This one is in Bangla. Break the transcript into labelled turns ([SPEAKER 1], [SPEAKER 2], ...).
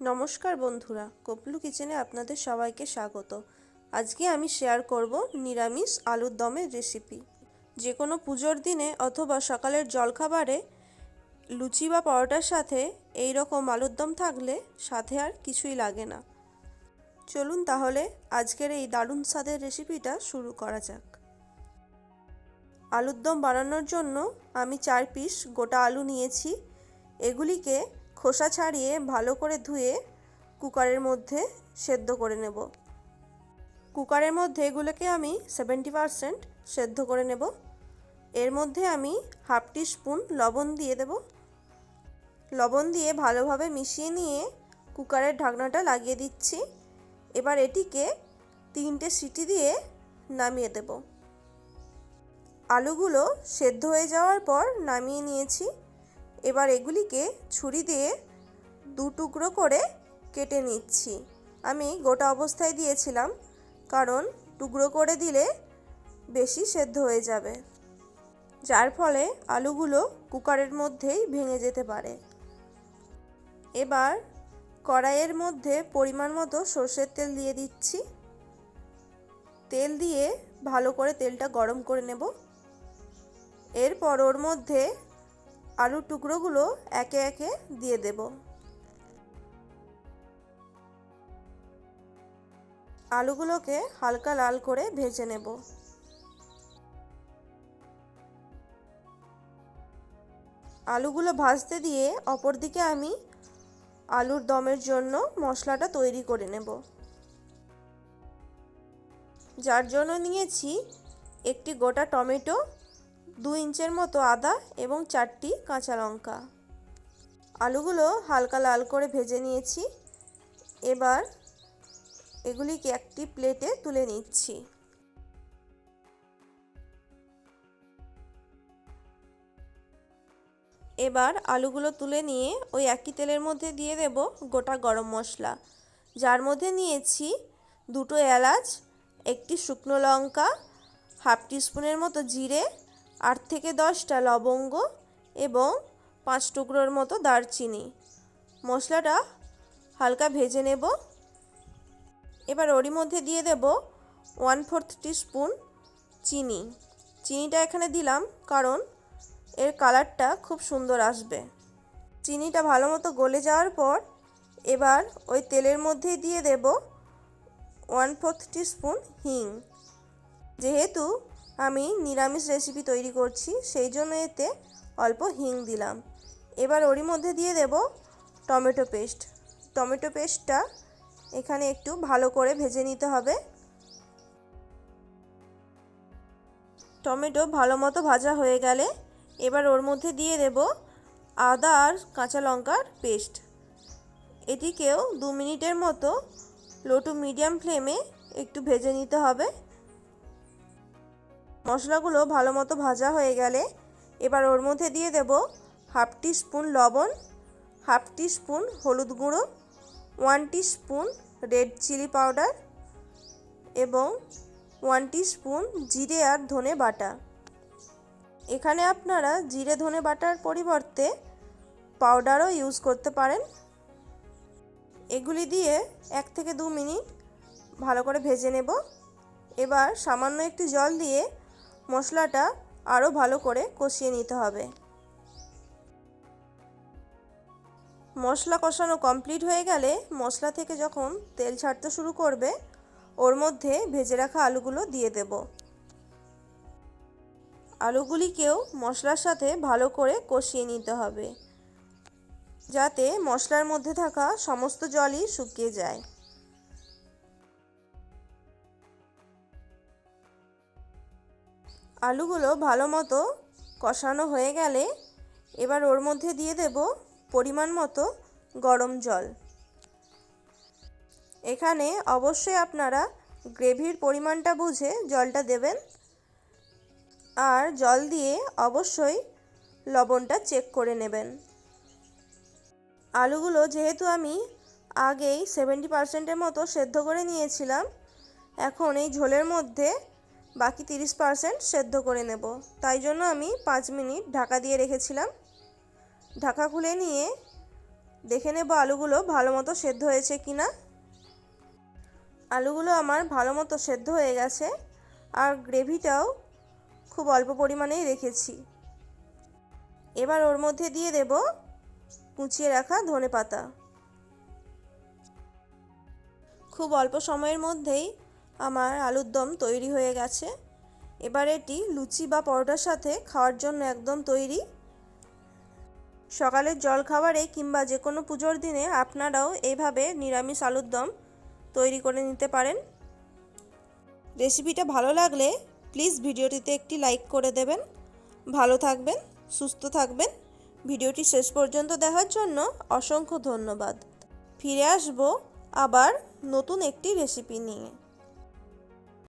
[SPEAKER 1] নমস্কার বন্ধুরা, গোপলু কিচেনে আপনাদের সবাইকে স্বাগত। আজকে আমি শেয়ার করব নিরামিষ আলুর দমের রেসিপি। যে কোনো পুজোর দিনে অথবা সকালের জলখাবারে লুচি বা পরোটার সাথে এই রকম আলুর দম থাকলে সাথে আর কিছুই লাগে না। চলুন তাহলে আজকের এই দারুণ স্বাদের রেসিপিটা শুরু করা যাক। আলুর দম বানানোর জন্য আমি 4 পিস গোটা আলু নিয়েছি। এগুলিকে খোসা ছাড়িয়ে ভালো করে ধুয়ে কুকারের মধ্যে সেদ্ধ করে নেব। কুকারের মধ্যে এগুলোকে আমি 70% সেদ্ধ করে নেব। এর মধ্যে আমি হাফ টিস্পুন লবণ দিয়ে দেব। লবণ দিয়ে ভালোভাবে মিশিয়ে নিয়ে কুকারের ঢাকনাটা লাগিয়ে দিচ্ছি। এবার এটিকে 3টে সিটি দিয়ে নামিয়ে দেব। আলুগুলো সেদ্ধ হয়ে যাওয়ার পর নামিয়ে নিয়েছি। এবার এগুলিকে ছুরি দিয়ে 2 টুকরো করে কেটে নিচ্ছি। আমি গোটা অবস্থায় দিয়েছিলাম, কারণ টুকরো করে দিলে বেশি সেদ্ধ হয়ে যাবে, যার ফলে আলুগুলো কুকারের মধ্যেই ভেঙে যেতে পারে। এবার কড়াইয়ের মধ্যে পরিমাণ মতো সরষের তেল দিয়ে দিচ্ছি। তেল দিয়ে ভালো করে তেলটা গরম করে নেব। এরপর ওর মধ্যে আলুর টুকরোগুলো একে একে দিয়ে দেব। আলুগুলোকে হালকা লাল করে ভেজে নেব। আলুগুলো ভাজতে দিয়ে অপর দিকে আমি আলুর দমের জন্য মশলাটা তৈরি করে নেব। যার জন্য নিয়েছি একটি গোটা টমেটো, 2 ইঞ্চের মতো আদা এবং 4টি কাঁচা লঙ্কা। আলুগুলো হালকা লাল করে ভেজে নিয়েছি। এবার এগুলিকে একটি প্লেটে তুলে নিচ্ছি। এবার আলুগুলো তুলে নিয়ে ওই একই তেলের মধ্যে দিয়ে দেব গোটা গরম মশলা, যার মধ্যে নিয়েছি 2টো এলাচ, একটি শুকনো লঙ্কা, হাফ টিস্পুনের মতো জিরে, 8 থেকে 10টা লবঙ্গ এবং 5 টুকরোর মতো দারচিনি। মশলাটা হালকা ভেজে নেব। এবার ওরই মধ্যে দিয়ে দেব 1/4 টিস্পুন চিনি। চিনিটা এখানে দিলাম কারণ এর কালারটা খুব সুন্দর আসবে। চিনিটা ভালো মতো গলে যাওয়ার পর এবার ওই তেলের মধ্যেই দিয়ে দেব 1/4 টিস্পুন হিং। যেহেতু আমি নিরামিষ রেসিপি তৈরি করছি, সেই জন্য এতে অল্প হিং দিলাম। এবার ওরই মধ্যে দিয়ে দেব টমেটো পেস্ট। টমেটো পেস্টটা এখানে একটু ভালো করে ভেজে নিতে হবে। টমেটো ভালো মতো ভাজা হয়ে গেলে এবার ওর মধ্যে দিয়ে দেব আদা আর কাঁচা লঙ্কার পেস্ট। এটিকেও 2 মিনিটের মতো লো টু মিডিয়াম ফ্লেমে একটু ভেজে নিতে হবে। মশলাগুলো ভালো মতো ভাজা হয়ে গেলে এবার ওর মধ্যে দিয়ে দেব হাফ টিস্পুন লবণ, হাফ টিস্পুন হলুদ গুঁড়ো, 1 টিস্পুন রেড চিলি পাউডার এবং 1 টিস্পুন জিরে আর ধনে বাটা। এখানে আপনারা জিরে ধনে বাটার পরিবর্তে পাউডারও ইউজ করতে পারেন। এগুলি দিয়ে 1 থেকে 2 মিনিট ভালো করে ভেজে নেব। এবার সামান্য একটু জল দিয়ে মশলাটা আরও ভালো করে কষিয়ে নিতে হবে। মশলা কষানো কমপ্লিট হয়ে গেলে মশলা থেকে যখন তেল ছাড়তে শুরু করবে, ওর মধ্যে ভেজে রাখা আলুগুলো দিয়ে দেব। আলুগুলিকেও মশলার সাথে ভালো করে কষিয়ে নিতে হবে, যাতে মশলার মধ্যে থাকা সমস্ত জলই শুকিয়ে যায়। আলুগুলো ভালো মতো কষানো হয়ে গেলে এবার ওর মধ্যে দিয়ে দেব পরিমাণ মতো গরম জল। এখানে অবশ্যই আপনারা গ্রেভির পরিমাণটা বুঝে জলটা দেবেন, আর জল দিয়ে অবশ্যই লবণটা চেক করে নেবেন। আলুগুলো যেহেতু আমি আগেই 70%-এর মতো সেদ্ধ করে নিয়েছিলাম, এখন এই ঝোলের মধ্যে বাকি 30% সেদ্ধ করে নেব। তাই জন্য আমি 5 মিনিট ঢাকা দিয়ে রেখেছিলাম। ঢাকা খুলে নিয়ে দেখে নেব আলুগুলো ভালো মতো সেদ্ধ হয়েছে কিনা। আলুগুলো আমার ভালো মতো সেদ্ধ হয়ে গেছে, আর গ্রেভিটাও খুব অল্প পরিমাণেই রেখেছি। এবার ওর মধ্যে দিয়ে দেব কুচিয়ে রাখা ধনেপাতা। খুব অল্প সময়ের মধ্যেই আমার আলুর দম তৈরি হয়ে গেছে। এবার এটি লুচি বা পরোটার সাথে খাওয়ার জন্য একদম তৈরি। সকালের জলখাবারে কিংবা যে কোনো পুজোর দিনে আপনারাও এইভাবে নিরামিষ আলুর দম তৈরি করে নিতে পারেন। রেসিপিটা ভালো লাগলে প্লিজ ভিডিওটিতে একটি লাইক করে দেবেন। ভালো থাকবেন, সুস্থ থাকবেন। ভিডিওটি শেষ পর্যন্ত দেখার জন্য অসংখ্য ধন্যবাদ। ফিরে আসবো আবার নতুন একটি রেসিপি নিয়ে।